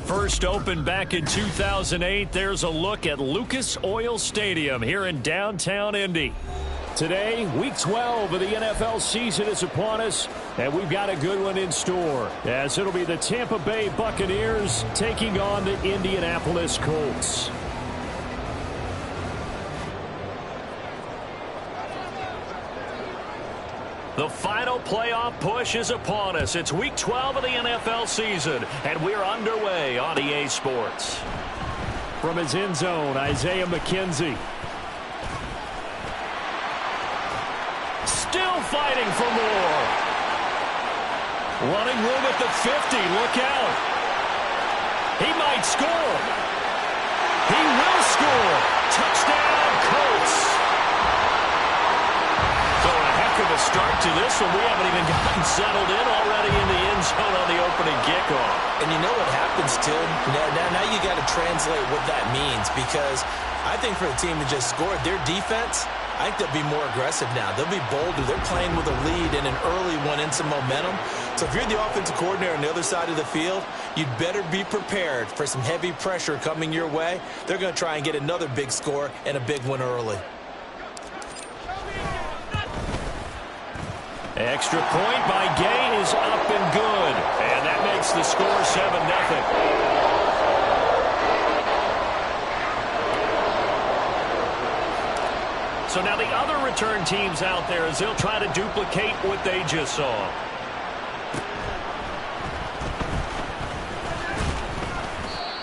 First opened back in 2008, there's a look at Lucas Oil Stadium here in downtown Indy. Today, Week 12 of the NFL season is upon us, and we've got a good one in store, as it'll be the Tampa Bay Buccaneers taking on the Indianapolis Colts. The final playoff push is upon us. It's Week 12 of the NFL season, and we're underway on EA Sports. From his end zone, Isaiah McKenzie. Still fighting for more. Running room at the 50. Look out. He might score. He will score. Touchdown, Colts. Of a start to this one. We haven't even gotten settled in already in the end zone on the opening kickoff. And you know what happens, Tim? Now you got to translate what that means, because I think for the team that just scored, their defense, I think they'll be more aggressive now. They'll be bolder. They're playing with a lead and an early one and some momentum. So if you're the offensive coordinator on the other side of the field, you'd better be prepared for some heavy pressure coming your way. They're going to try and get another big score and a big one early. Extra point by Gay is up and good. And that makes the score 7-0. So now the other return teams out there, as they'll try to duplicate what they just saw.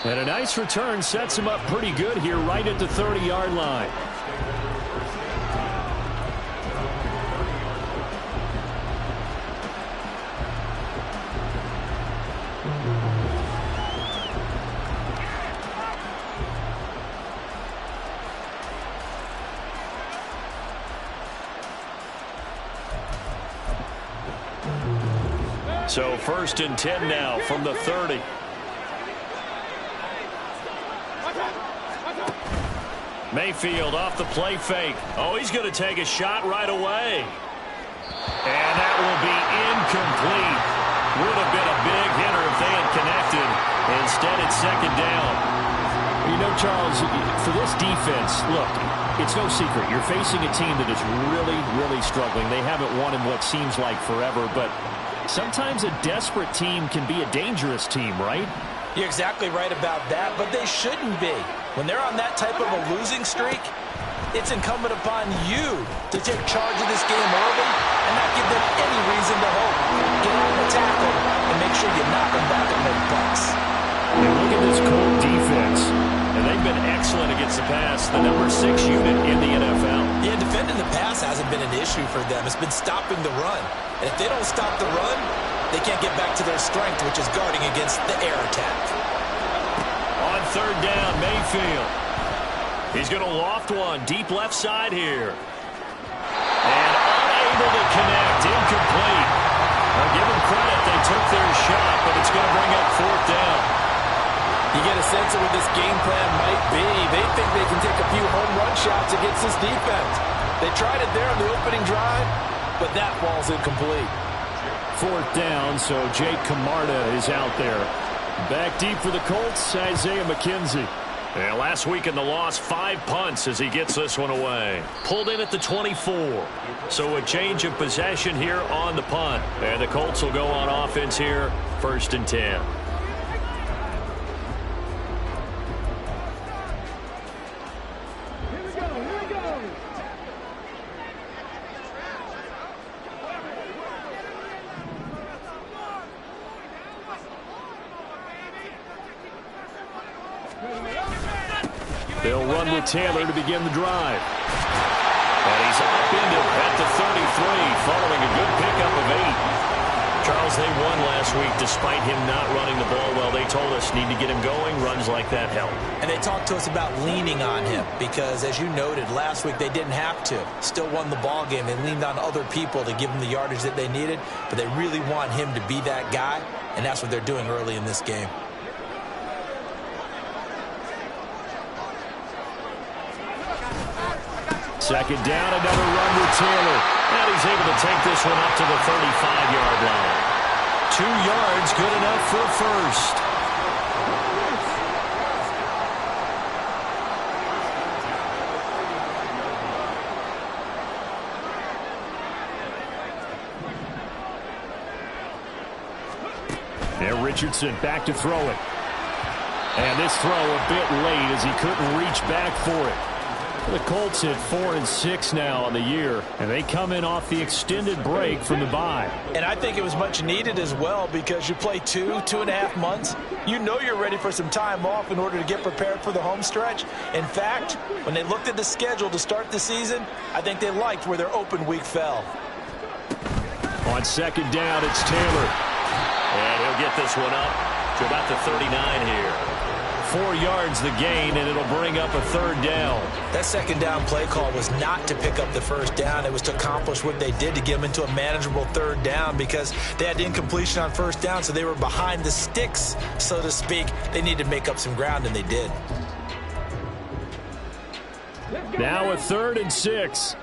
And a nice return sets him up pretty good here right at the 30-yard line. So 1st and 10 now from the 30. Mayfield off the play fake. Oh, he's going to take a shot right away. And that will be incomplete. Would have been a big hitter if they had connected. Instead, it's 2nd down. You know, Charles, for this defense, look, it's no secret. You're facing a team that is really, really struggling. They haven't won in what seems like forever, but sometimes a desperate team can be a dangerous team, right? You're exactly right about that, but they shouldn't be. When they're on that type of a losing streak, it's incumbent upon you to take charge of this game early and not give them any reason to hope. Get on the tackle and make sure you knock them back on their butts. And look at this Colt defense. And they've been excellent against the pass, the number 6 unit in the NFL. Yeah, defending the pass hasn't been an issue for them. It's been stopping the run. And if they don't stop the run, they can't get back to their strength, which is guarding against the air attack. On 3rd down, Mayfield. He's going to loft one deep left side here. And unable to connect, incomplete. I'll give them credit, they took their shot, but it's going to bring up 4th down. You get a sense of what this game plan might be. They think they can take a few home run shots against this defense. They tried it there on the opening drive, but that ball's incomplete. 4th down, so Jake Camarda is out there. Back deep for the Colts, Isaiah McKenzie. And last week in the loss, 5 punts as he gets this one away. Pulled in at the 24. So a change of possession here on the punt. And the Colts will go on offense here, 1st and 10. They'll run with Taylor to begin the drive. And he's upended at the 33, following a good pickup of 8. Charles, they won last week despite him not running the ball well. They told us need to get him going. Runs like that help. And they talked to us about leaning on him because, as you noted, last week they didn't have to. Still won the ball game. They leaned on other people to give them the yardage that they needed, but they really want him to be that guy, and that's what they're doing early in this game. Second down, another run with Taylor. And he's able to take this one up to the 35-yard line. 2 yards, good enough for a first. Richardson back to throw it. And this throw a bit late as he couldn't reach back for it. The Colts at 4-6 now on the year, and they come in off the extended break from the bye. And I think it was much needed as well because you play 2.5 months. You know you're ready for some time off in order to get prepared for the home stretch. In fact, when they looked at the schedule to start the season, I think they liked where their open week fell. On second down, it's Taylor. And he'll get this one up to about the 39 here. 4 yards the gain, and it'll bring up a third down. That second down play call was not to pick up the first down. It was to accomplish what they did to get them into a manageable third down because they had incompletion on first down, so they were behind the sticks, so to speak. They needed to make up some ground, and they did. Now a 3rd and 6.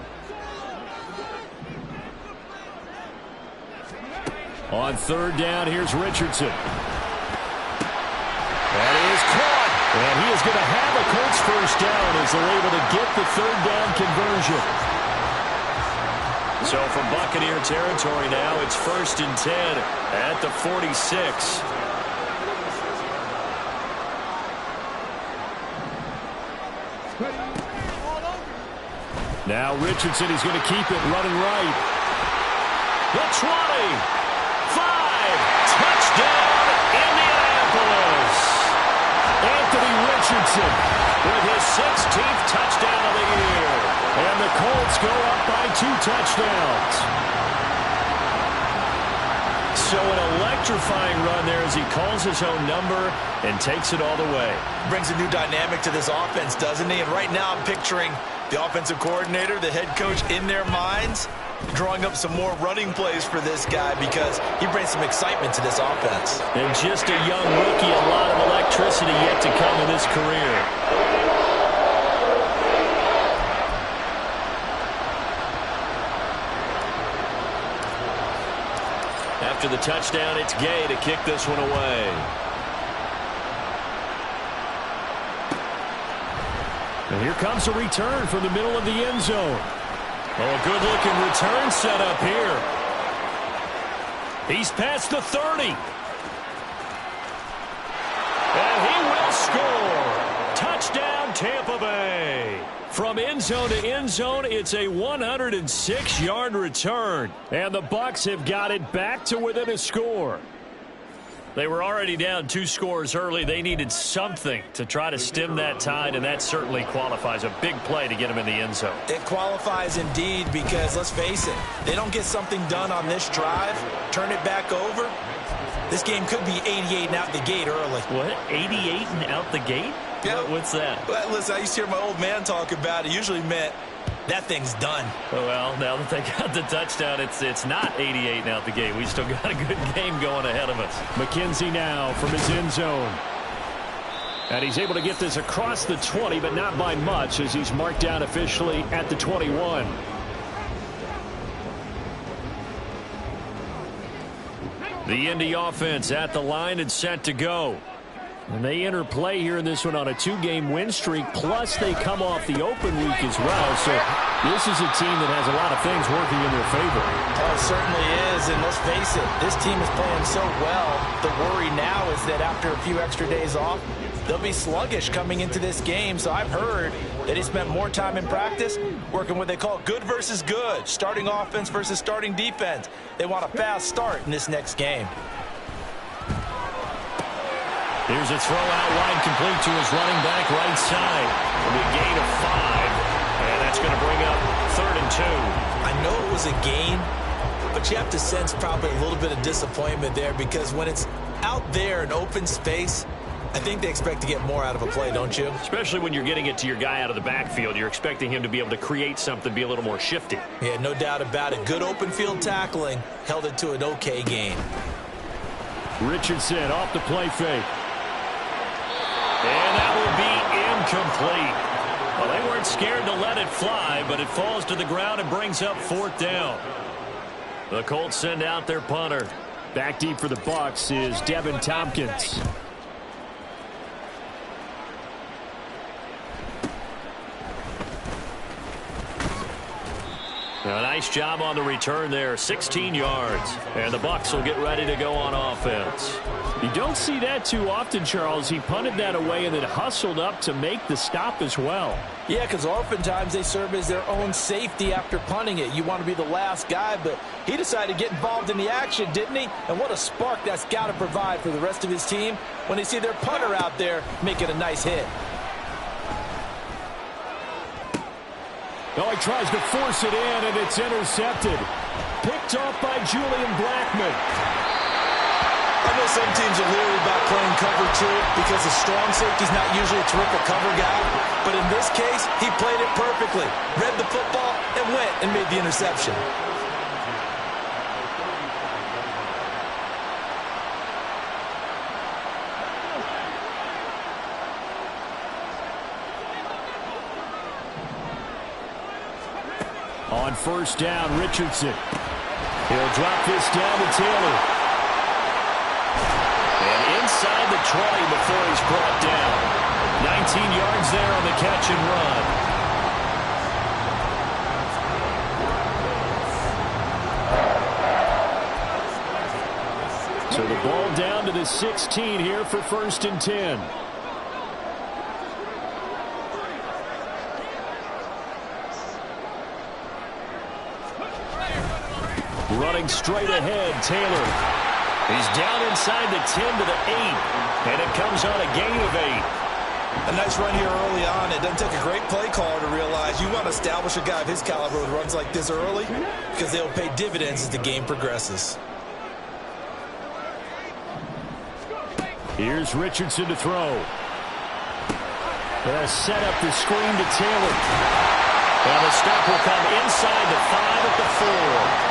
On third down, here's Richardson. That is caught. And he is going to have a Colts first down as they're able to get the third down conversion. So from Buccaneer territory now, it's 1st and 10 at the 46. Now Richardson is going to keep it running right. The 20. 5. Touchdown, Indianapolis. Anthony Richardson with his 16th touchdown of the year. And the Colts go up by 2 touchdowns. So an electrifying run there as he calls his own number and takes it all the way. Brings a new dynamic to this offense, doesn't he? And right now I'm picturing the offensive coordinator, the head coach in their minds, drawing up some more running plays for this guy because he brings some excitement to this offense. And just a young rookie, a lot of electricity yet to come in his career. After the touchdown, it's Gay to kick this one away. And here comes a return from the middle of the end zone. Oh, a good-looking return set up here. He's past the 30. And he will score. Touchdown, Tampa Bay. From end zone to end zone, it's a 106-yard return. And the Bucs have got it back to within a score. They were already down 2 scores early. They needed something to try to stem that tide, and that certainly qualifies. A big play to get them in the end zone. It qualifies indeed because, let's face it, they don't get something done on this drive, turn it back over, this game could be 88 and out the gate early. What? 88 and out the gate? Yeah. What's that? Well, listen, I used to hear my old man talk about it. Usually meant that thing's done. Well, now that they got the touchdown, it's not 88 and out the gate. We still got a good game going ahead of us. McKenzie now from his end zone. And he's able to get this across the 20, but not by much as he's marked down officially at the 21. The Indy offense at the line and set to go. And they enter play here in this one on a 2-game win streak, plus they come off the open week as well. So this is a team that has a lot of things working in their favor. Oh, it certainly is, and let's face it, this team is playing so well. The worry now is that after a few extra days off, they'll be sluggish coming into this game. So I've heard that he spent more time in practice working what they call good versus good, starting offense versus starting defense. They want a fast start in this next game. Here's a throw out wide complete to his running back right side. It'll be a gain of 5. And that's going to bring up 3rd and 2. I know it was a gain, but you have to sense probably a little bit of disappointment there because when it's out there in open space, I think they expect to get more out of a play, don't you? Especially when you're getting it to your guy out of the backfield. You're expecting him to be able to create something, be a little more shifty. Yeah, no doubt about it. Good open field tackling held it to an okay gain. Richardson off the play fake. And that will be incomplete. Well, they weren't scared to let it fly, but it falls to the ground and brings up 4th down. The Colts send out their punter. Back deep for the Bucs is Devin Tompkins. A nice job on the return there, 16 yards. And the Bucs will get ready to go on offense. You don't see that too often, Charles. He punted that away and then hustled up to make the stop as well. Yeah, because oftentimes they serve as their own safety after punting it. You want to be the last guy, but he decided to get involved in the action, didn't he? And what a spark that's got to provide for the rest of his team when they see their punter out there making a nice hit. Oh, he tries to force it in, and it's intercepted. Picked off by Julian Blackmon. I know some teams are leery about playing cover two because the strong safety's not usually a terrific cover guy. But in this case, he played it perfectly. Read the football and went and made the interception. On first down, Richardson. He'll drop this down to Taylor. And inside the 20 before he's brought down. 19 yards there on the catch and run. So the ball down to the 16 here for 1st and 10. Running straight ahead, Taylor. He's down inside the 10 to the 8. And it comes on a gain of 8. A nice run here early on. It doesn't take a great play caller to realize you want to establish a guy of his caliber who runs like this early because they'll pay dividends as the game progresses. Here's Richardson to throw. They'll set up the screen to Taylor. And the stop will come inside the 5 at the 4.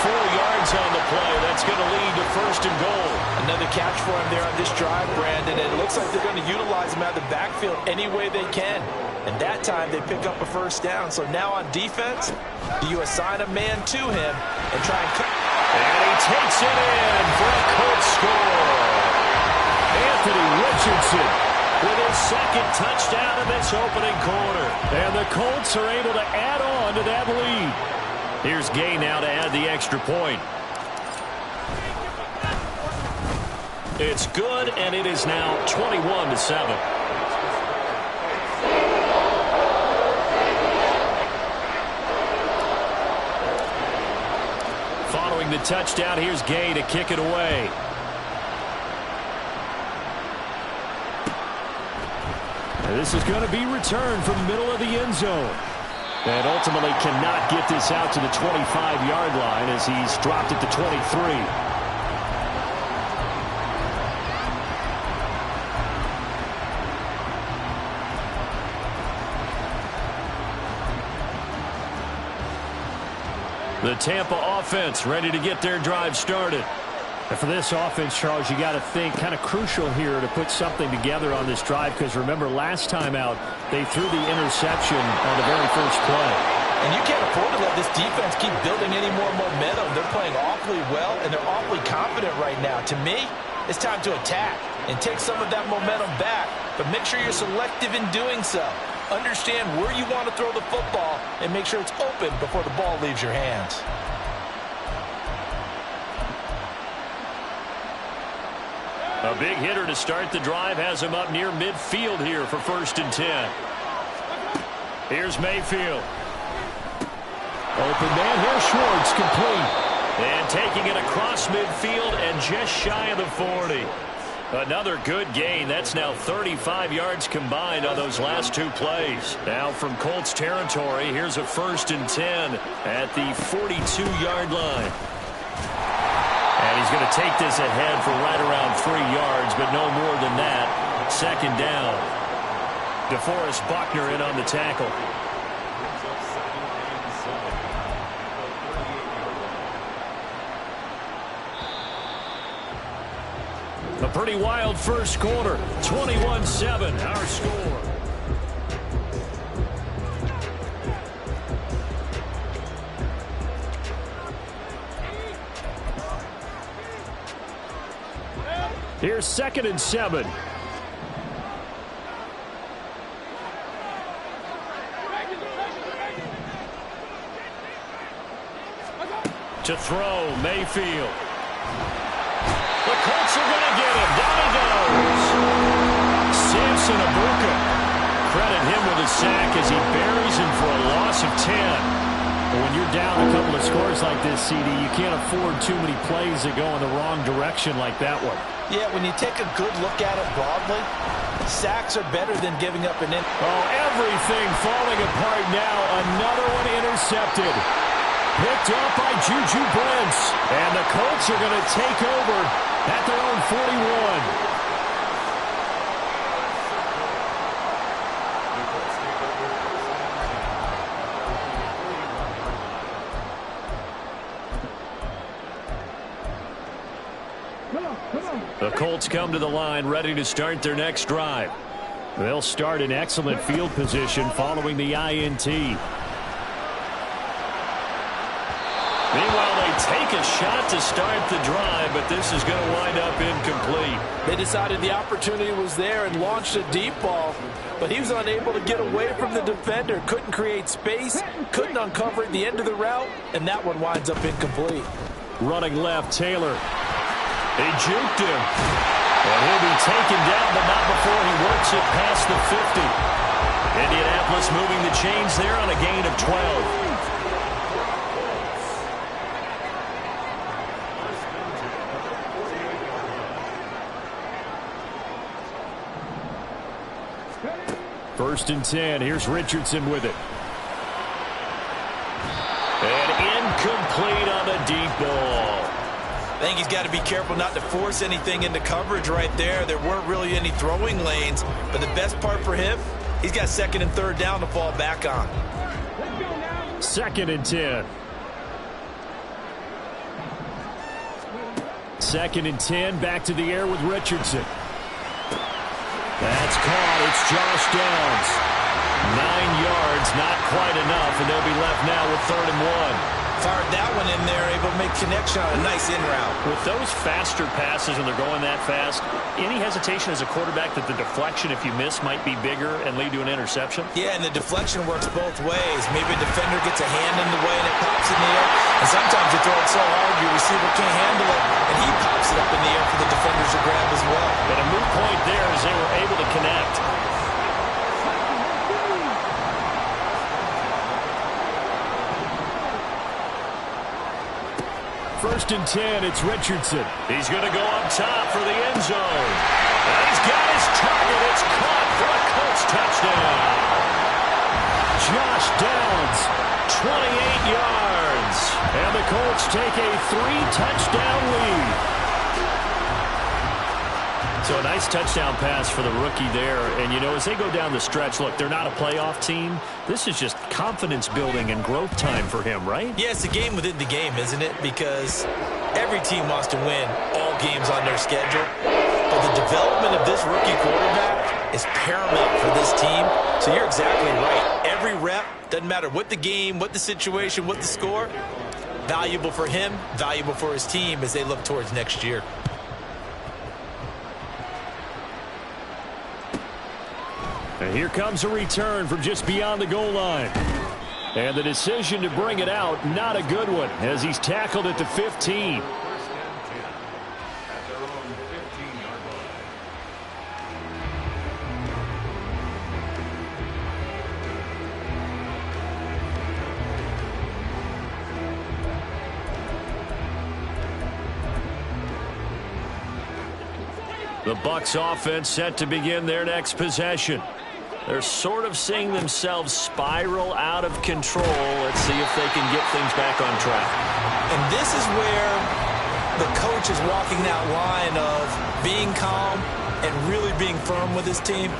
4 yards on the play. That's going to lead to 1st and goal. Another catch for him there on this drive, Brandon. And it looks like they're going to utilize him out of the backfield any way they can. And that time they pick up a 1st down. So now on defense, do you assign a man to him and try and cut? And he takes it in for a Colts score. Anthony Richardson with his 2nd touchdown of this opening quarter. And the Colts are able to add on to that lead. Here's Gay now to add the extra point. It's good, and it is now 21-7. Following the touchdown, here's Gay to kick it away. And this is going to be returned from the middle of the end zone. And ultimately cannot get this out to the 25-yard line as he's dropped it to 23. The Tampa offense ready to get their drive started. And for this offense, Charles, you got to think kind of crucial here to put something together on this drive because remember last time out they threw the interception on the very first play. And you can't afford to let this defense keep building any more momentum. They're playing awfully well and they're awfully confident right now. To me, it's time to attack and take some of that momentum back. But make sure you're selective in doing so. Understand where you want to throw the football and make sure it's open before the ball leaves your hands. A big hitter to start the drive has him up near midfield here for 1st and 10. Here's Mayfield. Open man here, Schwartz, complete. And taking it across midfield and just shy of the 40. Another good gain. That's now 35 yards combined on those last 2 plays. Now from Colts territory, here's a 1st and 10 at the 42-yard line. And he's going to take this ahead for right around 3 yards, but no more than that. 2nd down. DeForest Buckner in on the tackle. A pretty wild first quarter. 21-7, our score. Here's 2nd and 7. To throw, Mayfield. The Colts are going to get him. Down he goes. Samson Abuka. Credit him with a sack as he buries him for a loss of 10. But when you're down a couple of scores like this, CD, you can't afford too many plays that go in the wrong direction like that one. Yeah, when you take a good look at it broadly, sacks are better than giving up an Oh, everything falling apart now. Another one intercepted. Picked up by Juju Brents. And the Colts are going to take over at their own 41. The Colts come to the line ready to start their next drive. They'll start in excellent field position following the INT. Meanwhile, they take a shot to start the drive, but this is going to wind up incomplete. They decided the opportunity was there and launched a deep ball, but he was unable to get away from the defender, couldn't create space, couldn't uncover at the end of the route, and that one winds up incomplete. Running left, Taylor. He juked him. And he'll be taken down, but not before he works it past the 50. Indianapolis moving the chains there on a gain of 12. First and 10. Here's Richardson with it. And incomplete on the deep ball. I think he's got to be careful not to force anything into coverage right there. There weren't really any throwing lanes, but the best part for him, he's got second and third down to fall back on. Second and 10. Second and 10, back to the air with Richardson. That's caught. It's Josh Downs. 9 yards, not quite enough, and they'll be left now with 3rd and 1. Fired that one in there, able to make connection on a nice in route. With those faster passes and they're going that fast, any hesitation as a quarterback that the deflection, if you miss, might be bigger and lead to an interception? Yeah, and the deflection works both ways. Maybe a defender gets a hand in the way and it pops in the air. And sometimes you throw it so hard your receiver can't handle it, and he pops it up in the air for the defenders to grab as well. But a moot point there as they were able to connect. First and 10, it's Richardson. He's going to go up top for the end zone. And he's got his target. It's caught for a Colts touchdown. Josh Downs, 28 yards. And the Colts take a 3-touchdown lead. So a nice touchdown pass for the rookie there. And, you know, as they go down the stretch, look, they're not a playoff team. This is just confidence building and growth time for him, right? Yeah, it's a game within the game, isn't it? Because every team wants to win all games on their schedule. But the development of this rookie quarterback is paramount for this team. So you're exactly right. Every rep, doesn't matter what the game, what the situation, what the score, valuable for him, valuable for his team as they look towards next year. And here comes a return from just beyond the goal line. And the decision to bring it out, not a good one, as he's tackled at the 15. The Bucs offense set to begin their next possession. They're sort of seeing themselves spiral out of control. Let's see if they can get things back on track. And this is where the coach is walking that line of being calm and really being firm with his team.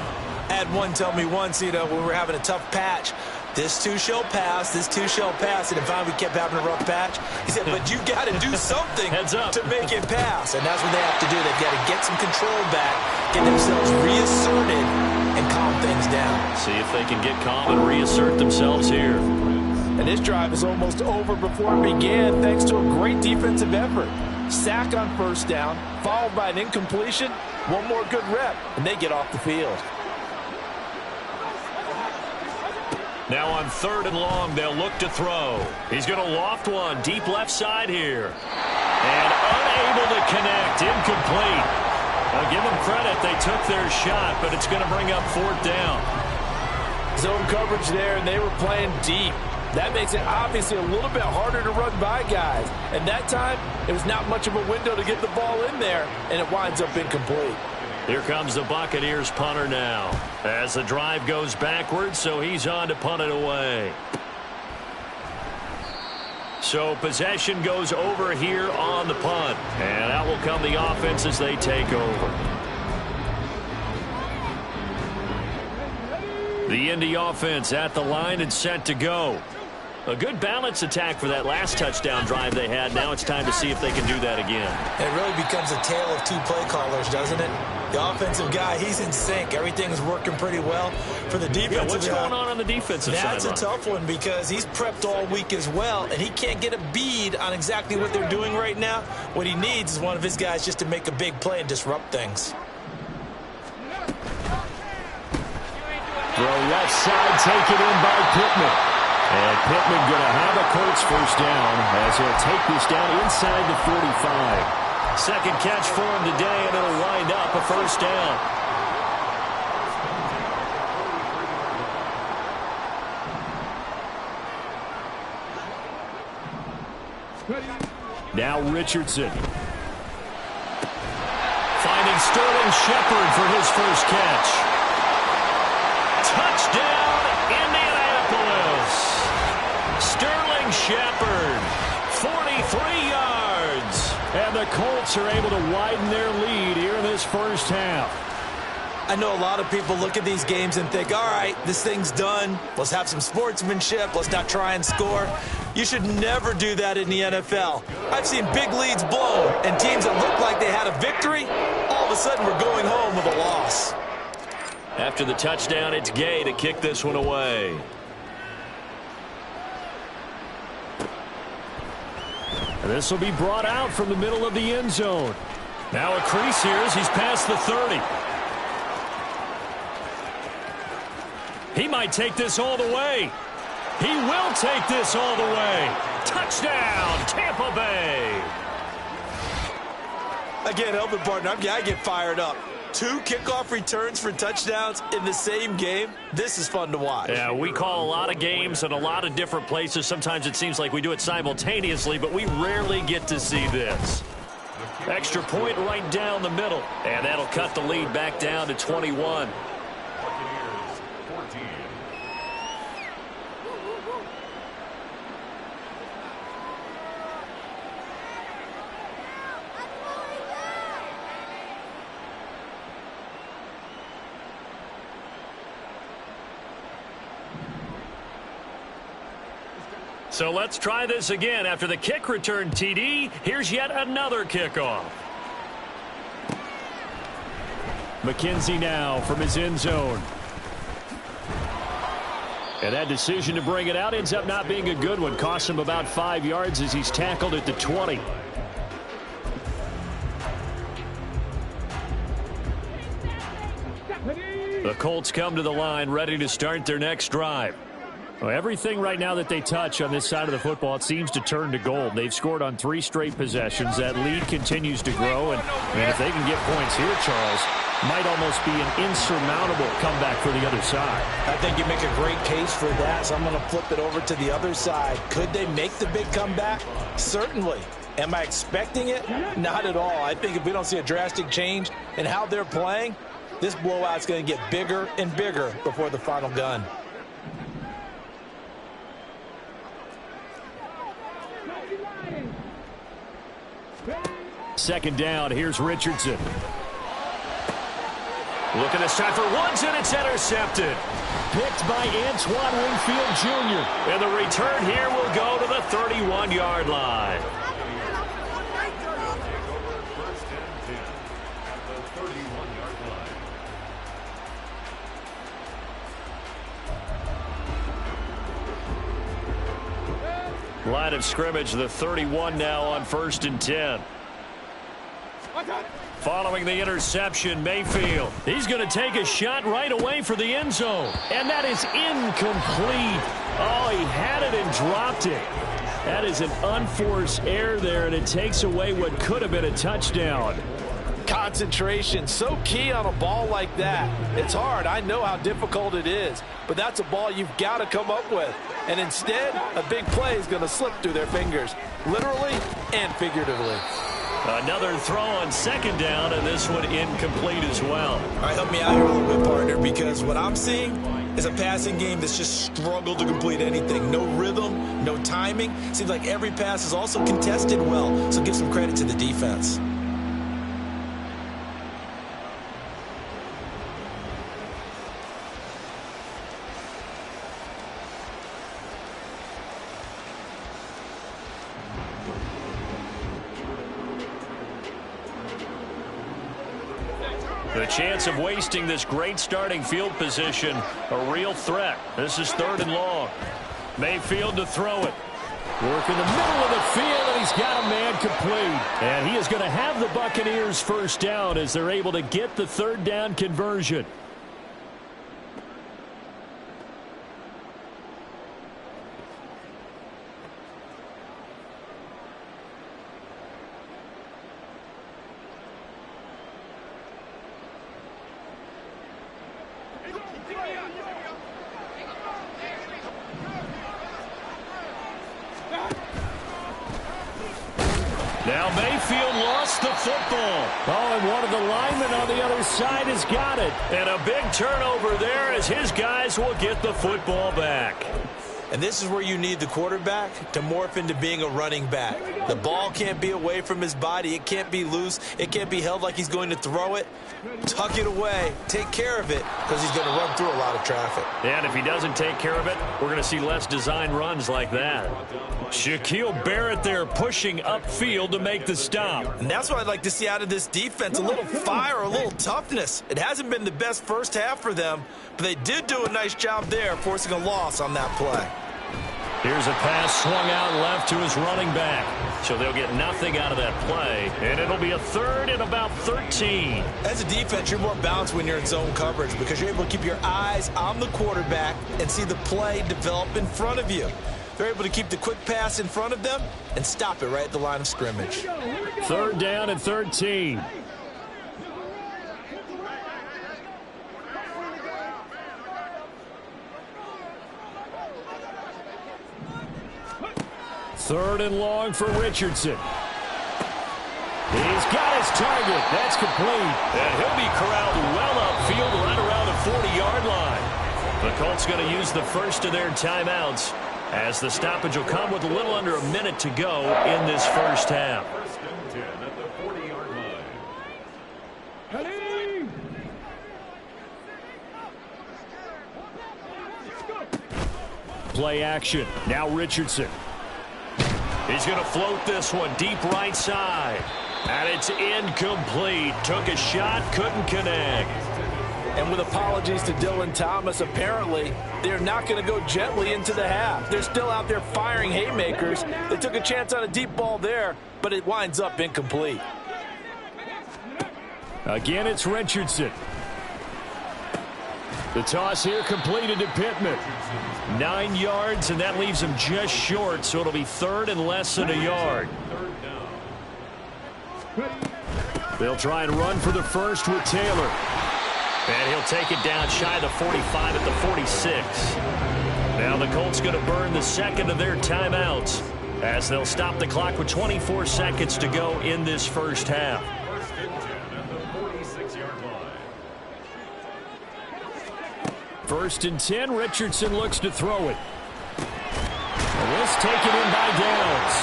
I had one tell me once, you know, when we were having a tough patch, this too shall pass, this too shall pass. And if we kept having a rough patch, he said, but you got to do something to make it pass. And that's what they have to do. They've got to get some control back, get themselves reasserted, and calm things down. See if they can get calm and reassert themselves here. And this drive is almost over before it began, thanks to a great defensive effort. Sack on first down, followed by an incompletion, one more good rep, and they get off the field. Now on 3rd and long, they'll look to throw. He's going to loft one deep left side here. And unable to connect, incomplete. I'll give them credit, they took their shot, but it's going to bring up 4th down. Zone coverage there, and they were playing deep. That makes it obviously a little bit harder to run by guys. And that time, it was not much of a window to get the ball in there, and it winds up incomplete. Here comes the Buccaneers punter now. As the drive goes backwards, so he's on to punt it away. So possession goes over here on the punt. And out will come the offense as they take over. The Indy offense at the line and set to go. A good balance attack for that last touchdown drive they had. Now it's time to see if they can do that again. It really becomes a tale of two play callers, doesn't it? The offensive guy, he's in sync. Everything's working pretty well. For the defensive what's going on the defensive side? That's a tough one because he's prepped all week as well, and he can't get a bead on exactly what they're doing right now. What he needs is one of his guys just to make a big play and disrupt things. Throw left side, taken in by Pittman. And Pittman going to have a Colts first down as he'll take this down inside the 45. Second catch for him today, and it'll wind up a first down. Now Richardson. Finding Sterling Shepard for his first catch. Touchdown, Indianapolis. Sterling Shepard, 43 yards. And the Colts are able to widen their lead here in this first half. I know a lot of people look at these games and think, all right, this thing's done. Let's have some sportsmanship. Let's not try and score. You should never do that in the NFL. I've seen big leads blown, and teams that looked like they had a victory, all of a sudden we're going home with a loss. After the touchdown, it's Gay to kick this one away. And this will be brought out from the middle of the end zone. Now a crease here as he's past the 30. He might take this all the way. He will take this all the way. Touchdown, Tampa Bay. I can't help it, partner. I get fired up. 2 kickoff returns for touchdowns in the same game. This is fun to watch. Yeah, we call a lot of games in a lot of different places. Sometimes it seems like we do it simultaneously, but we rarely get to see this. Extra point right down the middle. And that'll cut the lead back down to 21. So let's try this again. After the kick return TD, here's yet another kickoff. McKenzie now from his end zone. And that decision to bring it out ends up not being a good one. Costs him about 5 yards as he's tackled at the 20. The Colts come to the line ready to start their next drive. Well, everything right now that they touch on this side of the football, it seems to turn to gold. They've scored on 3 straight possessions. That lead continues to grow. And if they can get points here, Charles, might almost be an insurmountable comeback for the other side. I think you make a great case for that, so I'm going to flip it over to the other side. Could they make the big comeback? Certainly. Am I expecting it? Not at all. I think if we don't see a drastic change in how they're playing, this blowout's going to get bigger and bigger before the final gun. Second down, here's Richardson. Looking this time for Woods, and it's intercepted. Picked by Antoine Winfield Jr. And the return here will go to the 31-yard line. Line of scrimmage, the 31 now on 1st and 10. Following the interception, Mayfield. He's going to take a shot right away for the end zone. And that is incomplete. Oh, he had it and dropped it. That is an unforced error there, and it takes away what could have been a touchdown. Concentration, so key on a ball like that. It's hard. I know how difficult it is, but that's a ball you've got to come up with. And instead, a big play is going to slip through their fingers, literally and figuratively. Another throw on second down, and this one incomplete as well. All right, help me out here a little bit, partner, because what I'm seeing is a passing game that's just struggled to complete anything. No rhythm, no timing. Seems like every pass is also contested well, so give some credit to the defense. The chance of wasting this great starting field position, a real threat. This is 3rd and long. Mayfield to throw it. Work in the middle of the field, and he's got a man complete. And he is going to have the Buccaneers first down as they're able to get the 3rd down conversion. Now Mayfield lost the football. Oh, and one of the linemen on the other side has got it. And a big turnover there as his guys will get the football back. And this is where you need the quarterback to morph into being a running back. The ball can't be away from his body. It can't be loose. It can't be held like he's going to throw it. Tuck it away. Take care of it because he's going to run through a lot of traffic. And if he doesn't take care of it, we're going to see less design runs like that. Shaquille Barrett there pushing upfield to make the stop. And that's what I'd like to see out of this defense, a little fire, a little toughness. It hasn't been the best first half for them, but they did do a nice job there forcing a loss on that play. Here's a pass swung out left to his running back. So they'll get nothing out of that play, and it'll be a 3rd and about 13. As a defense, you're more balanced when you're in zone coverage because you're able to keep your eyes on the quarterback and see the play develop in front of you. They're able to keep the quick pass in front of them and stop it right at the line of scrimmage. 3rd down and 13. Third and long for Richardson. He's got his target. That's complete. And he'll be corralled well upfield right around the 40-yard line. The Colts going to use the first of their timeouts as the stoppage will come with a little under a minute to go in this first half. First and 10 at the 40-yard line. Play action. Now Richardson. He's going to float this one deep right side. And it's incomplete. Took a shot, couldn't connect. And with apologies to Dylan Thomas, apparently they're not going to go gently into the half. They're still out there firing haymakers. They took a chance on a deep ball there, but it winds up incomplete. Again, it's Richardson. The toss here completed to Pittman. 9 yards, and that leaves him just short, so it'll be 3rd and less than a yard. They'll try and run for the first with Taylor. And he'll take it down shy of the 45 at the 46. Now the Colts going to burn the second of their timeouts as they'll stop the clock with 24 seconds to go in this first half. First and 10 at the 46-yard line. 1st and 10, Richardson looks to throw it. And this taken in by Downs.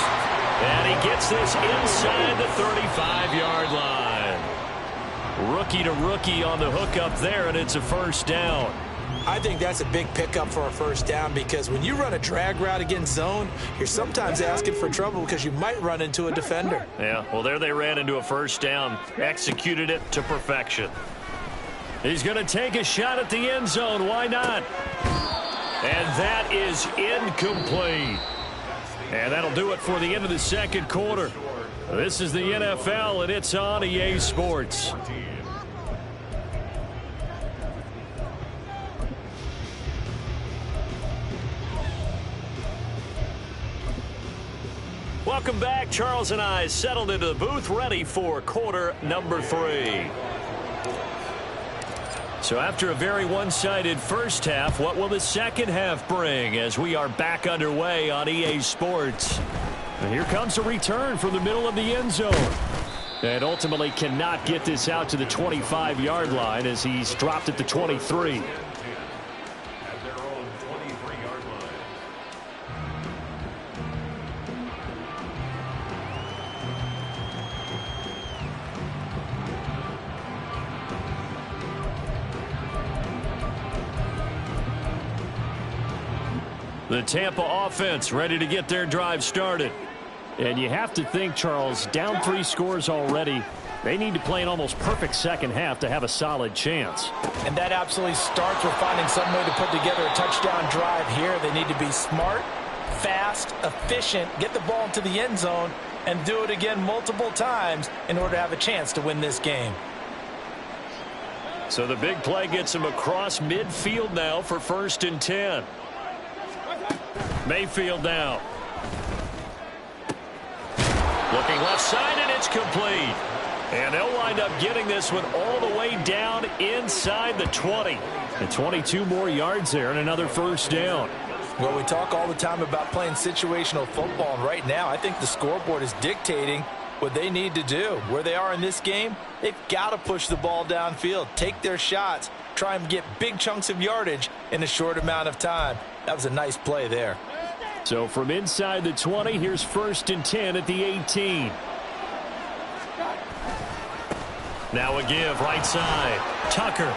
And he gets this inside the 35-yard line. Rookie to rookie on the hook up there, and it's a first down. I think that's a big pickup for a first down because when you run a drag route against zone, you're sometimes asking for trouble because you might run into a defender. Yeah, well, there they ran into a first down, executed it to perfection. He's going to take a shot at the end zone. Why not? And that is incomplete. And that'll do it for the end of the second quarter. This is the NFL, and it's on EA Sports. Welcome back. Charles and I settled into the booth, ready for quarter number 3. So after a very one-sided first half, what will the second half bring as we are back underway on EA Sports? And here comes a return from the middle of the end zone. And ultimately cannot get this out to the 25-yard line as he's dropped at the 23. The Tampa offense ready to get their drive started. And you have to think, Charles, down 3 scores already. They need to play an almost perfect second half to have a solid chance. And that absolutely starts with finding some way to put together a touchdown drive here. They need to be smart, fast, efficient, get the ball into the end zone, and do it again multiple times in order to have a chance to win this game. So the big play gets him across midfield now for 1st and 10. Mayfield now. Looking left side, and it's complete. And they'll wind up getting this one all the way down inside the 20. And 22 more yards there and another 1st down. Well, we talk all the time about playing situational football, and right now I think the scoreboard is dictating what they need to do. Where they are in this game, they've got to push the ball downfield, take their shots, try and get big chunks of yardage in a short amount of time. That was a nice play there. So from inside the 20, here's 1st and 10 at the 18. Now a give right side. Tucker.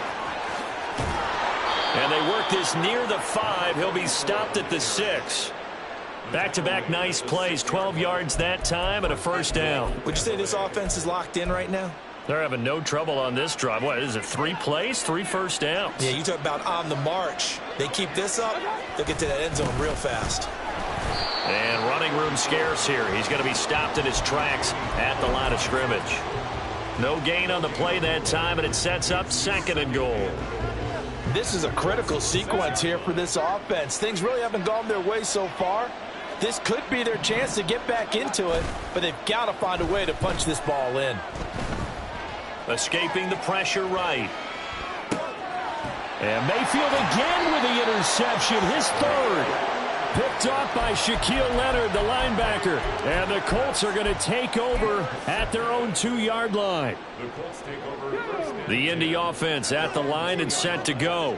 And they work this near the 5. He'll be stopped at the 6. Back-to-back nice plays. 12 yards that time and a 1st down. Would you say this offense is locked in right now? They're having no trouble on this drive. What is it, 3 plays, 3 1st downs? Yeah, you talk about on the march. They keep this up, they'll get to that end zone real fast. And running room scarce here. He's going to be stopped in his tracks at the line of scrimmage. No gain on the play that time, and it sets up 2nd and goal. This is a critical sequence here for this offense. Things really haven't gone their way so far. This could be their chance to get back into it, but they've got to find a way to punch this ball in. Escaping the pressure right. And Mayfield again with the interception, his 3rd. Picked off by Shaquille Leonard, the linebacker. And the Colts are going to take over at their own 2-yard line. The Indy offense at the line and set to go.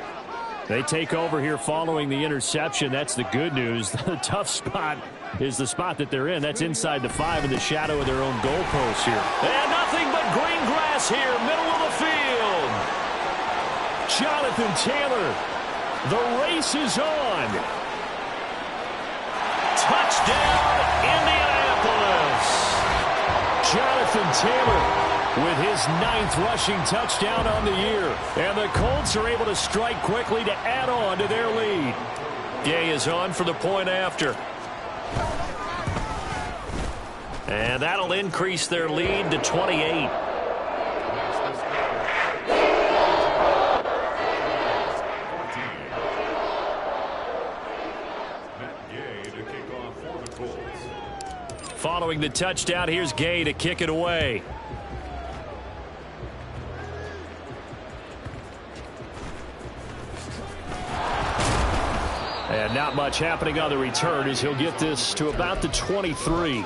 They take over here following the interception. That's the good news. The tough spot is the spot that they're in. That's inside the 5 in the shadow of their own goalpost here. And nothing but green grass here, middle of the field. Jonathan Taylor. The race is on. Touchdown, Indianapolis. Jonathan Taylor with his 9th rushing touchdown on the year. And the Colts are able to strike quickly to add on to their lead. Gay is on for the point after. And that'll increase their lead to 28. Following the touchdown, here's Gay to kick it away. And not much happening on the return as he'll get this to about the 23.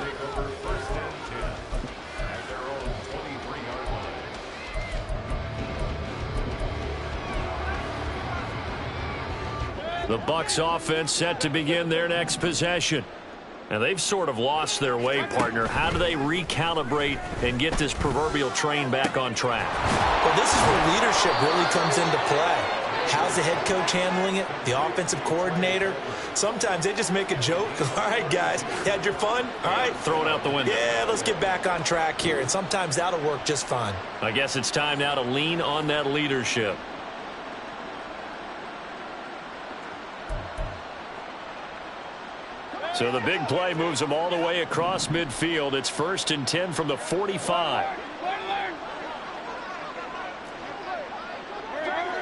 The Bucs offense set to begin their next possession. And they've sort of lost their way, partner. How do they recalibrate and get this proverbial train back on track? Well, this is where leadership really comes into play. How's the head coach handling it? The offensive coordinator? Sometimes they just make a joke. All right, guys, you had your fun? All right. Throw it out the window. Yeah, let's get back on track here. And sometimes that'll work just fine. I guess it's time now to lean on that leadership. So the big play moves them all the way across midfield. It's 1st and 10 from the 45.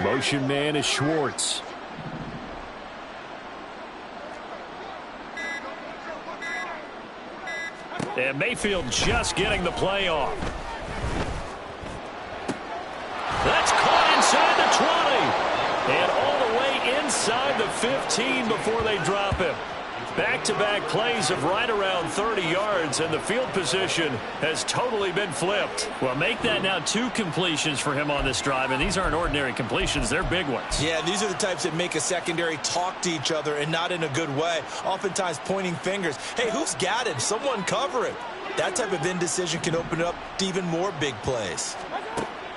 Motion man is Schwartz. And Mayfield just getting the play off. That's caught inside the 20. And all the way inside the 15 before they drop him. Back-to-back plays of right around 30 yards, and the field position has totally been flipped. Well, make that now 2 completions for him on this drive, and these aren't ordinary completions. They're big ones. Yeah, these are the types that make a secondary talk to each other and not in a good way, oftentimes pointing fingers. Hey, who's got him? Someone cover it. That type of indecision can open up to even more big plays.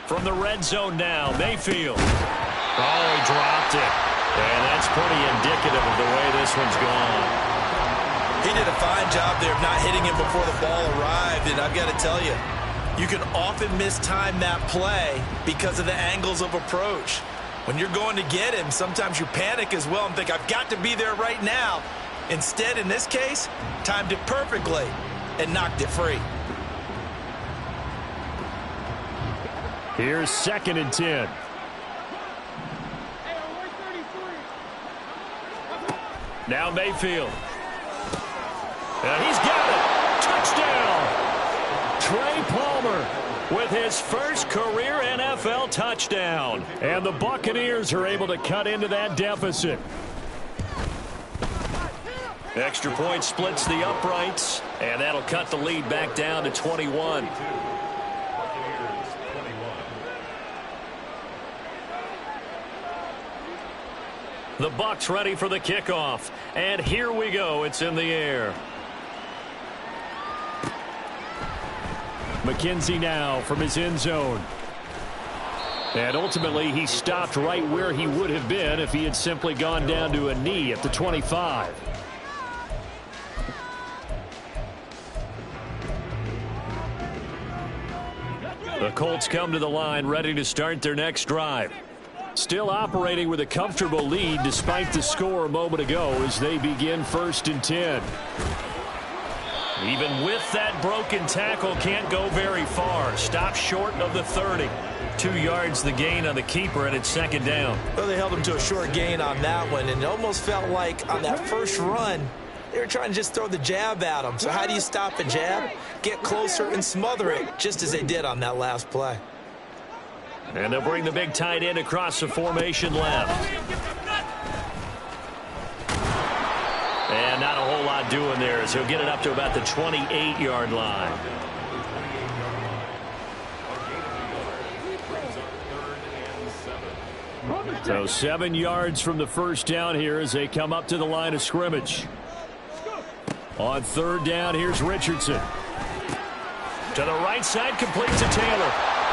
From the red zone now, Mayfield. Oh, he dropped it. And that's pretty indicative of the way this one's gone. He did a fine job there of not hitting him before the ball arrived, and I've got to tell you, you can often mistime that play because of the angles of approach. When you're going to get him, sometimes you panic as well and think, I've got to be there right now. Instead, in this case, timed it perfectly and knocked it free. Here's 2nd and 10. Now Mayfield. And he's got it. Touchdown. Trey Palmer with his first career NFL touchdown. And the Buccaneers are able to cut into that deficit. Extra point splits the uprights, and that'll cut the lead back down to 21. The Bucs ready for the kickoff. And here we go. It's in the air. McKenzie now from his end zone. And ultimately, he stopped right where he would have been if he had simply gone down to a knee at the 25. The Colts come to the line ready to start their next drive. Still operating with a comfortable lead despite the score a moment ago as they begin 1st and 10. Even with that broken tackle, can't go very far. Stop short of the 30. 2 yards the gain on the keeper, and it's 2nd down. Well, they held him to a short gain on that one, and it almost felt like on that first run, they were trying to just throw the jab at him. So how do you stop a jab? Get closer and smother it, just as they did on that last play. And they'll bring the big tight end across the formation left. And not a whole lot doing there as he'll get it up to about the 28-yard line. So 7 yards from the first down here as they come up to the line of scrimmage. On 3rd down, here's Richardson. To the right side, complete to Taylor.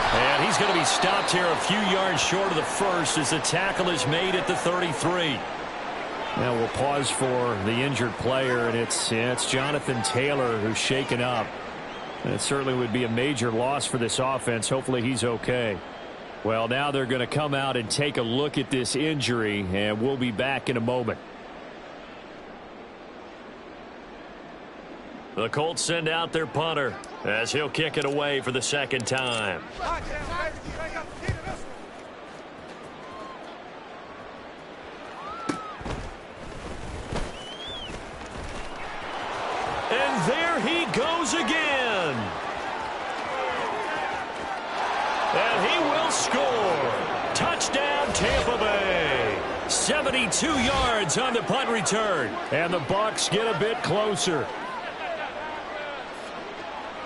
And he's going to be stopped here a few yards short of the first as the tackle is made at the 33. Now we'll pause for the injured player, and it's Jonathan Taylor who's shaken up. And it certainly would be a major loss for this offense. Hopefully he's okay. Well, now they're going to come out and take a look at this injury, and we'll be back in a moment. The Colts send out their punter as he'll kick it away for the 2nd time. And there he goes again. And he will score. Touchdown, Tampa Bay. 72 yards on the punt return. And the Bucs get a bit closer.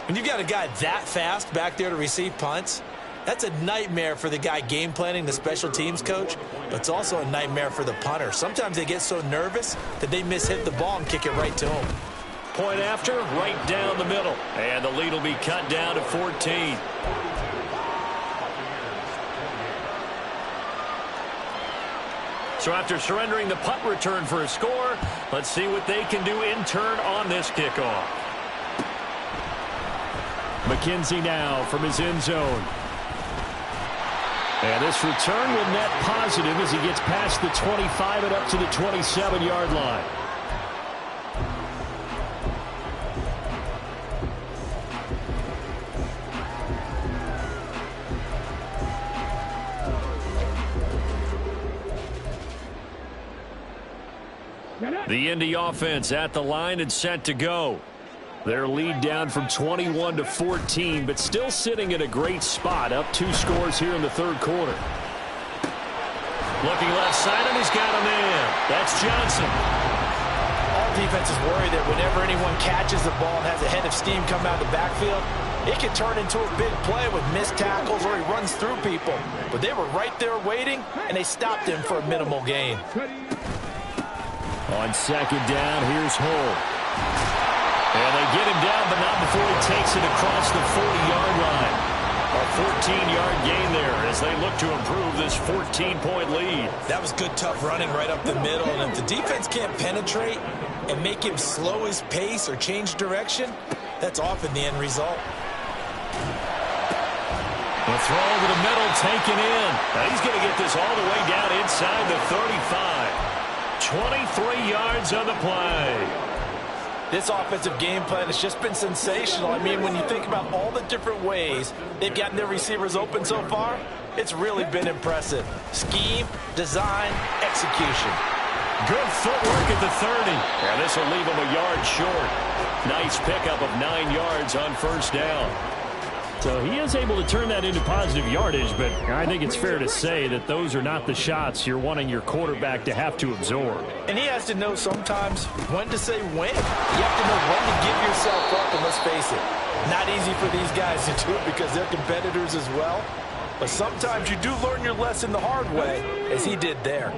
When you've got a guy that fast back there to receive punts, that's a nightmare for the guy game planning, the special teams coach, but it's also a nightmare for the punter. Sometimes they get so nervous that they mishit the ball and kick it right to him. Point after, right down the middle. And the lead will be cut down to 14. So after surrendering the punt return for a score, let's see what they can do in turn on this kickoff. McKenzie now from his end zone. And this return will net positive as he gets past the 25 and up to the 27-yard line. The Indy offense at the line and set to go. Their lead down from 21 to 14, but still sitting in a great spot, up 2 scores here in the third quarter. Looking left side, and he's got a man. That's Johnson. All defenses worry that whenever anyone catches the ball and has a head of steam come out of the backfield, it can turn into a big play with missed tackles or he runs through people. But they were right there waiting, and they stopped him for a minimal gain. On second down, here's Hull. And they get him down, but not before he takes it across the 40-yard line. A 14-yard gain there as they look to improve this 14-point lead. That was good, tough running right up the middle. And if the defense can't penetrate and make him slow his pace or change direction, that's often the end result. The throw over the middle taken in. Now he's going to get this all the way down inside the 35. 23 yards on the play. This offensive game plan has just been sensational. I mean, when you think about all the different ways they've gotten their receivers open so far, it's really been impressive. Scheme, design, execution. Good footwork at the 30. And this will leave him a yard short. Nice pickup of 9 yards on first down. So he is able to turn that into positive yardage, but I think it's fair to say that those are not the shots you're wanting your quarterback to have to absorb. And he has to know sometimes when to say when. You have to know when to give yourself up, and let's face it, not easy for these guys to do it because they're competitors as well. But sometimes you do learn your lesson the hard way, as he did there.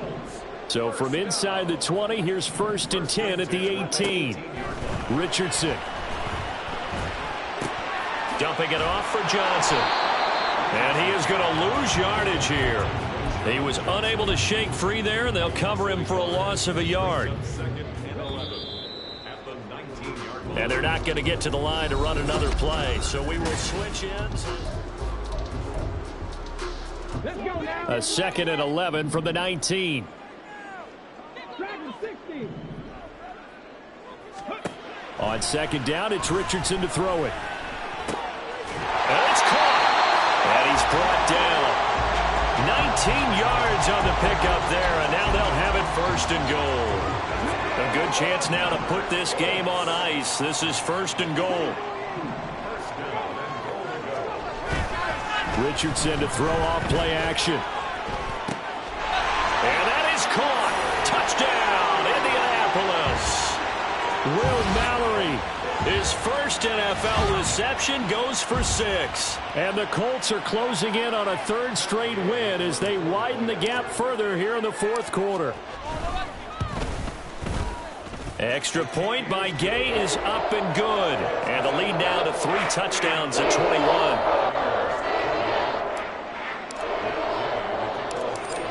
So from inside the 20, here's 1st and 10 at the 18. Richardson. Dumping it off for Johnson. And he is going to lose yardage here. He was unable to shake free there, and they'll cover him for a loss of a yard. And they're not going to get to the line to run another play, so we will switch ends. A 2nd and 11 from the 19. On second down, it's Richardson to throw it. And it's caught. And he's brought down. 19 yards on the pickup there, and now they'll have it 1st and goal. A good chance now to put this game on ice. This is 1st and goal. Richardson to throw off play action. And that is caught. Touchdown, Indianapolis. Will Mallory. His first NFL reception goes for 6. And the Colts are closing in on a 3rd straight win as they widen the gap further here in the 4th quarter. Extra point by Gay is up and good. And the lead now to 3 touchdowns at 21.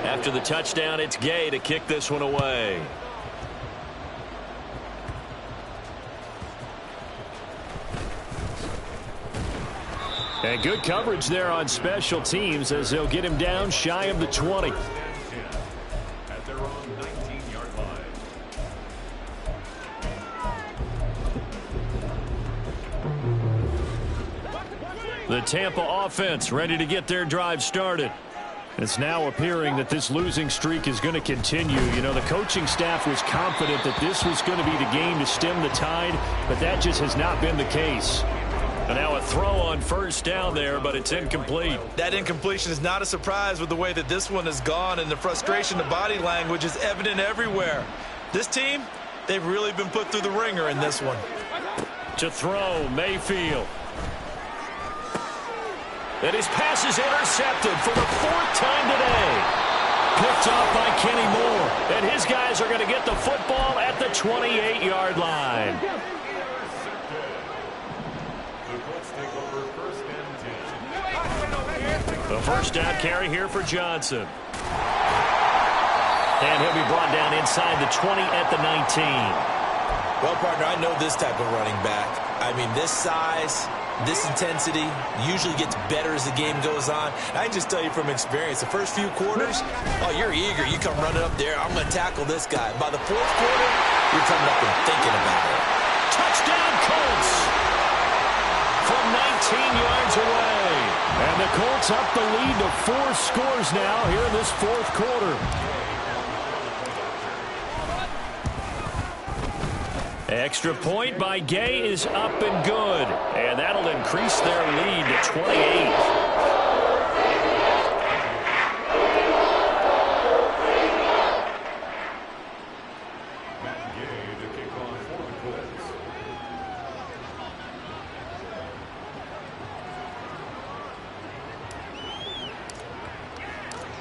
After the touchdown, it's Gay to kick this one away. And good coverage there on special teams as they'll get him down shy of the 20. At their own 19-yard line. The Tampa offense ready to get their drive started. It's now appearing that this losing streak is going to continue. You know, the coaching staff was confident that this was going to be the game to stem the tide, but that just has not been the case. And now a throw on first down there, but it's incomplete. That incompletion is not a surprise with the way that this one has gone, and the frustration, the body language is evident everywhere. This team, they've really been put through the ringer in this one. To throw, Mayfield. And his pass is intercepted for the 4th time today. Picked off by Kenny Moore. And his guys are going to get the football at the 28-yard line. The first down carry here for Johnson. And he'll be brought down inside the 20 at the 19. Well, partner, I know this type of running back. I mean, this size, this intensity usually gets better as the game goes on. I can just tell you from experience, the first few quarters, oh, you're eager. You come running up there. I'm going to tackle this guy. By the 4th quarter, you're coming up and thinking about it. Touchdown, Colts! From 19 yards away. And the Colts up the lead to 4 scores now here in this 4th quarter. Extra point by Gay is up and good. And that'll increase their lead to 28.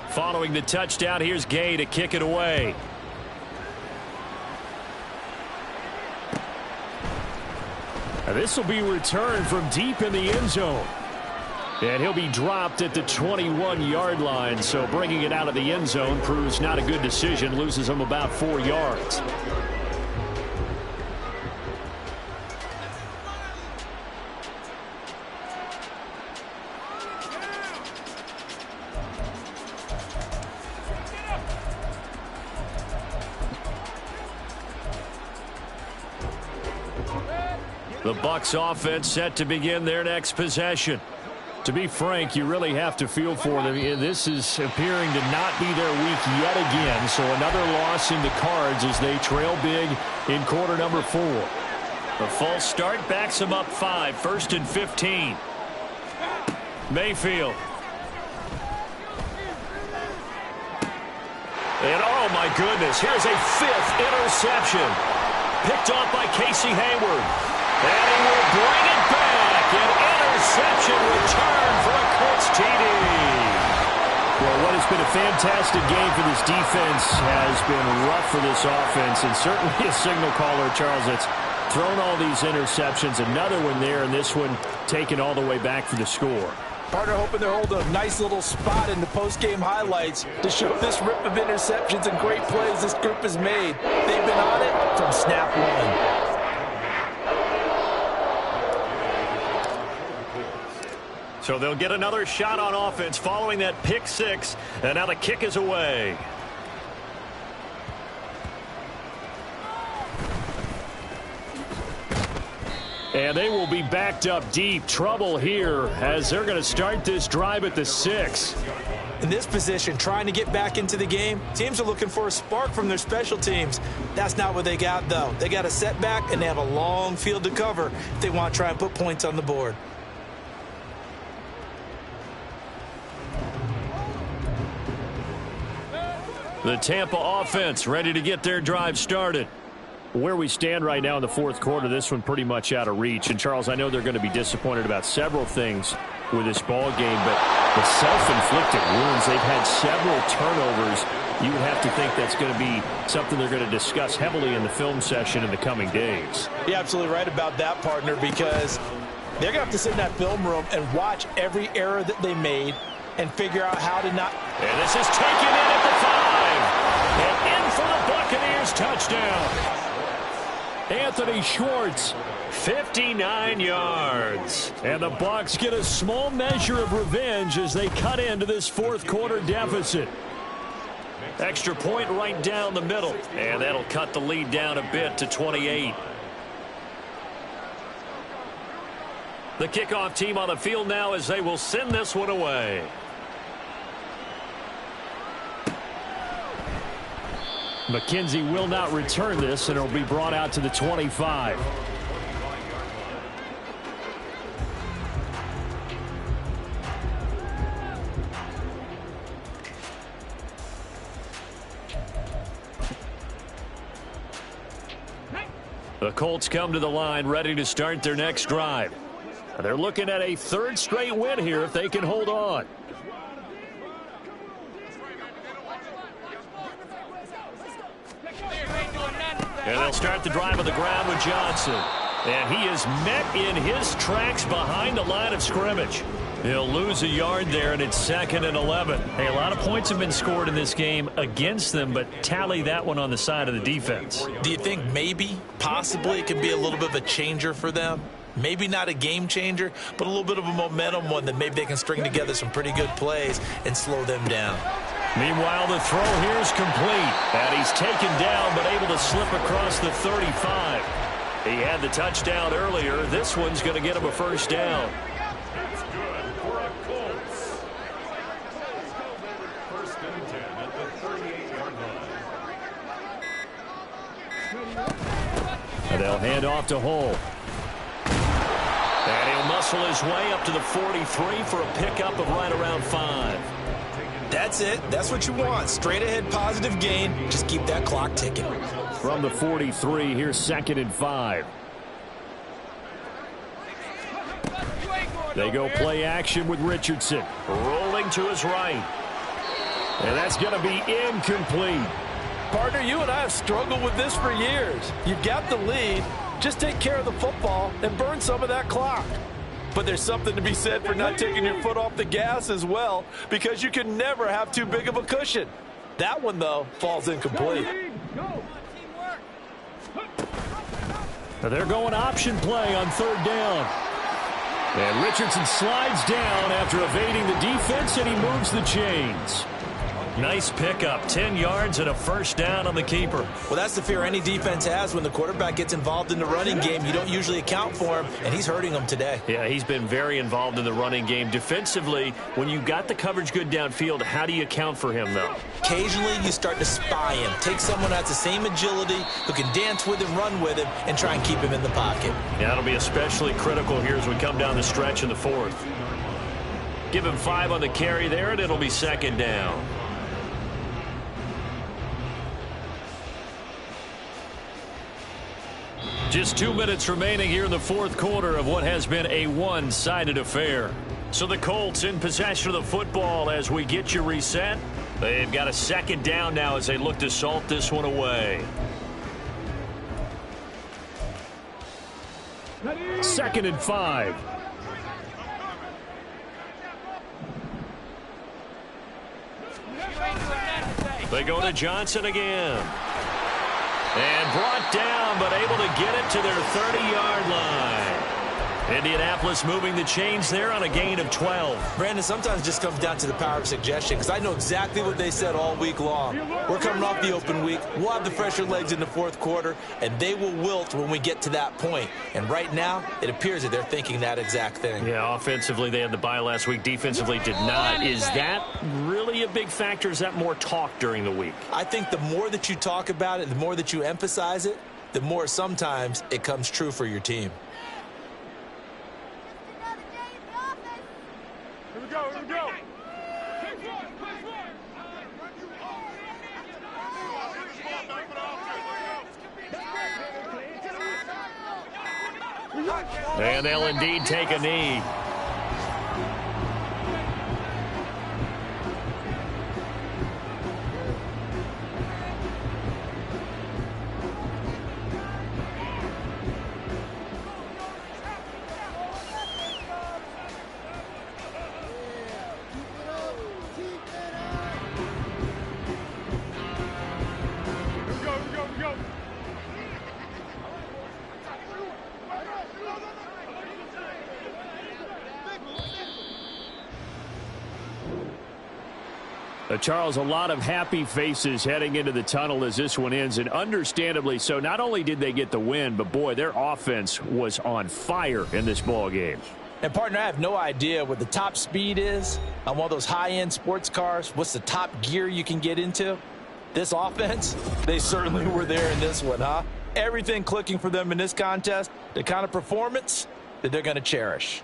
Following the touchdown, here's Gay to kick it away. And this will be returned from deep in the end zone. And he'll be dropped at the 21-yard line. So bringing it out of the end zone proves not a good decision. Loses him about 4 yards. The Bucs offense set to begin their next possession. To be frank, you really have to feel for them. This is appearing to not be their week yet again. So another loss in the cards as they trail big in quarter number 4. The false start backs them up 5. 1st and 15. Mayfield. And oh my goodness, here's a 5th interception. Picked off by Casey Hayward. And he will bring it back. An interception return for a Colts TD. Well, what has been a fantastic game for this defense has been rough for this offense, and certainly a signal caller, Charles, that's thrown all these interceptions. Another one there, and this one taken all the way back for the score. Partner hoping they're holding a nice little spot in the post-game highlights to show this rip of interceptions and great plays this group has made. They've been on it from snap one. So they'll get another shot on offense following that pick 6, and now the kick is away. And they will be backed up deep. Trouble here as they're going to start this drive at the 6. In this position, trying to get back into the game, teams are looking for a spark from their special teams. That's not what they got, though. They got a setback, and they have a long field to cover if they want to try and put points on the board. The Tampa offense ready to get their drive started. Where we stand right now in the 4th quarter, this one pretty much out of reach. And, Charles, I know they're going to be disappointed about several things with this ball game, but the self-inflicted wounds, they've had several turnovers. You would have to think that's going to be something they're going to discuss heavily in the film session in the coming days. You're absolutely right about that, partner, because they're going to have to sit in that film room and watch every error that they made and figure out how to not. And this is taken in at the 5. And in for the Buccaneers touchdown. Anthony Schwartz, 59 yards. And the Bucs get a small measure of revenge as they cut into this 4th quarter deficit. Extra point right down the middle. And that'll cut the lead down a bit to 28. The kickoff team on the field now as they will send this one away. McKenzie will not return this, and it will be brought out to the 25. The Colts come to the line ready to start their next drive. They're looking at a 3rd straight win here if they can hold on. And they'll start the drive on the ground with Johnson. And he is met in his tracks behind the line of scrimmage. He'll lose a yard there, and it's 2nd and 11. Hey, a lot of points have been scored in this game against them, but tally that one on the side of the defense. Do you think maybe, possibly, it could be a little bit of a changer for them? Maybe not a game changer, but a little bit of a momentum one that maybe they can string together some pretty good plays and slow them down. Meanwhile, the throw here is complete. And he's taken down but able to slip across the 35. He had the touchdown earlier. This one's going to get him a 1st down. It's good for a Colts. 1st and 10 at the 38-yard line. And they'll hand off to Hull. And he'll muscle his way up to the 43 for a pickup of right around 5. That's it. That's what you want. Straight ahead positive gain. Just keep that clock ticking. From the 43, here's 2nd and 5. They go play action with Richardson. Rolling to his right. And that's going to be incomplete. Partner, you and I have struggled with this for years. You've got the lead. Just take care of the football and burn some of that clock. But there's something to be said for not taking your foot off the gas as well, because you can never have too big of a cushion. That one, though, falls incomplete. They're going option play on 3rd down. And Richardson slides down after evading the defense, and he moves the chains. Nice pickup, 10 yards and a 1st down on the keeper. Well, that's the fear any defense has when the quarterback gets involved in the running game. You don't usually account for him, and he's hurting them today. Yeah, he's been very involved in the running game. Defensively, when you got the coverage good downfield, how do you account for him, though? Occasionally, you start to spy him. Take someone who has the same agility, who can dance with him, run with him, and try and keep him in the pocket. Yeah, that'll be especially critical here as we come down the stretch in the 4th. Give him 5 on the carry there, and it'll be 2nd down. Just 2 minutes remaining here in the 4th quarter of what has been a one-sided affair. So the Colts in possession of the football as we get you reset. They've got a 2nd down now as they look to salt this one away. 2nd and 5. They go to Johnson again. And brought down, but able to get it to their 30-yard line. Indianapolis moving the chains there on a gain of 12. Brandon, sometimes it just comes down to the power of suggestion, because I know exactly what they said all week long. We're coming off the open week. We'll have the fresher legs in the 4th quarter, and they will wilt when we get to that point. And right now, it appears that they're thinking that exact thing. Yeah, offensively, they had the bye last week. Defensively, did not. Is that really a big factor? Is that more talk during the week? I think the more that you talk about it, the more that you emphasize it, the more sometimes it comes true for your team. And they'll indeed take a knee. Charles, a lot of happy faces heading into the tunnel as this one ends, and understandably so. Not only did they get the win, but, boy, their offense was on fire in this ball game. And, partner, I have no idea what the top speed is on one of those high-end sports cars. What's the top gear you can get into? This offense, they certainly were there in this one, huh? Everything clicking for them in this contest, the kind of performance that they're going to cherish.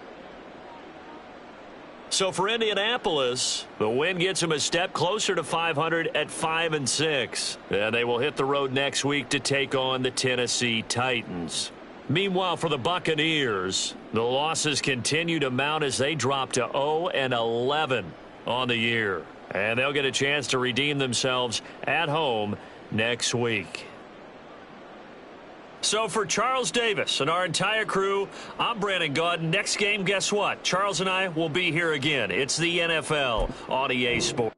So for Indianapolis, the win gets them a step closer to 500 at 5-6. And they will hit the road next week to take on the Tennessee Titans. Meanwhile, for the Buccaneers, the losses continue to mount as they drop to 0-11 on the year. And they'll get a chance to redeem themselves at home next week. So for Charles Davis and our entire crew, I'm Brandon Gaudin. Next game, guess what? Charles and I will be here again. It's the NFL on EA Sports.